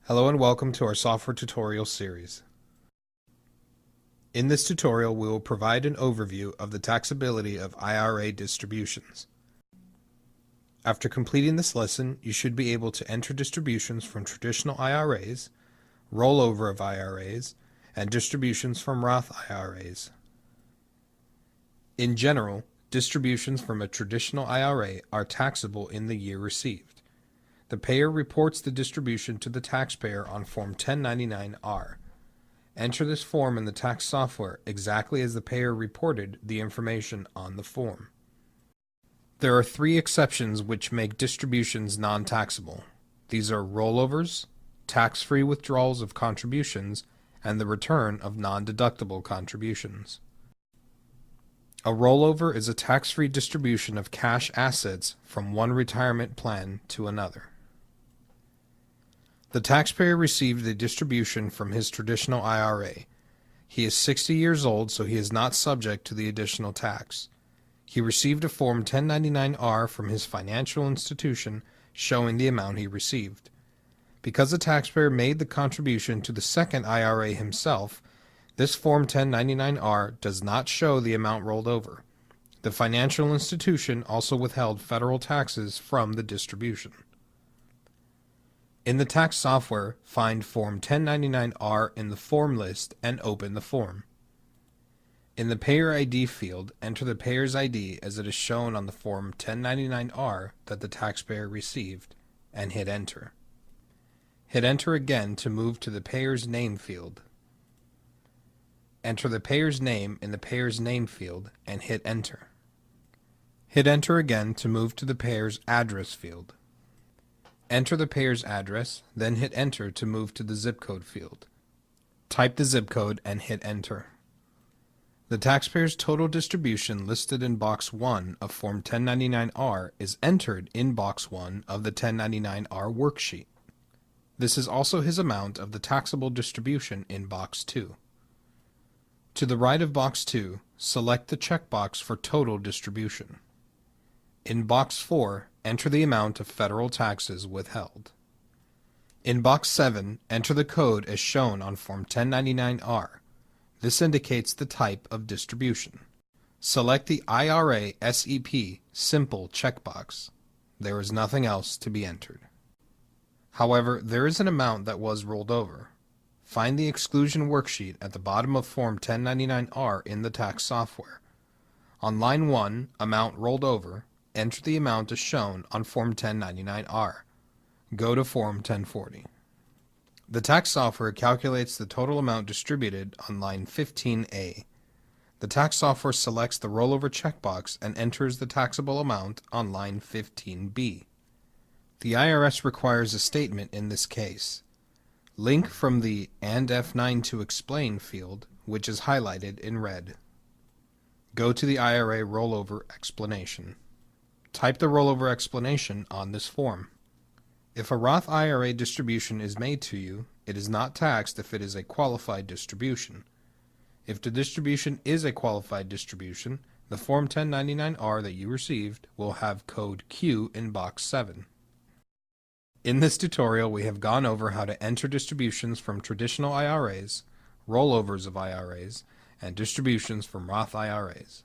Hello and welcome to our software tutorial series. In this tutorial, we will provide an overview of the taxability of IRA distributions. After completing this lesson, you should be able to enter distributions from traditional IRAs, rollover of IRAs, and distributions from Roth IRAs. In general, distributions from a traditional IRA are taxable in the year received. The payer reports the distribution to the taxpayer on Form 1099-R. Enter this form in the tax software exactly as the payer reported the information on the form. There are three exceptions which make distributions non-taxable. These are rollovers, tax-free withdrawals of contributions, and the return of non-deductible contributions. A rollover is a tax-free distribution of cash assets from one retirement plan to another. The taxpayer received a distribution from his traditional IRA. He is 60 years old, so he is not subject to the additional tax. He received a Form 1099-R from his financial institution showing the amount he received. Because the taxpayer made the contribution to the second IRA himself, this Form 1099-R does not show the amount rolled over. The financial institution also withheld federal taxes from the distribution. In the tax software, find Form 1099-R in the form list and open the form. In the Payer ID field, enter the payer's ID as it is shown on the Form 1099-R that the taxpayer received, and hit Enter. Hit Enter again to move to the payer's name field. Enter the payer's name in the payer's name field and hit Enter. Hit Enter again to move to the payer's address field. Enter the payer's address, then hit Enter to move to the zip code field. Type the zip code and hit Enter. The taxpayer's total distribution listed in Box 1 of Form 1099-R is entered in Box 1 of the 1099-R worksheet. This is also his amount of the taxable distribution in Box 2. To the right of Box 2, select the checkbox for Total Distribution. In Box 4, enter the amount of federal taxes withheld. In Box 7, enter the code as shown on Form 1099-R. This indicates the type of distribution. Select the IRA SEP Simple checkbox. There is nothing else to be entered. However, there is an amount that was rolled over. Find the exclusion worksheet at the bottom of Form 1099-R in the tax software. On line 1, Amount Rolled Over, enter the amount as shown on Form 1099-R. Go to Form 1040. The tax software calculates the total amount distributed on line 15A. The tax software selects the rollover checkbox and enters the taxable amount on line 15B. The IRS requires a statement in this case. Link from the and F9 to explain field, which is highlighted in red. Go to the IRA rollover explanation. Type the rollover explanation on this form. If a Roth IRA distribution is made to you, it is not taxed if it is a qualified distribution. If the distribution is a qualified distribution, the Form 1099-R that you received will have code Q in Box 7. In this tutorial, we have gone over how to enter distributions from traditional IRAs, rollovers of IRAs, and distributions from Roth IRAs.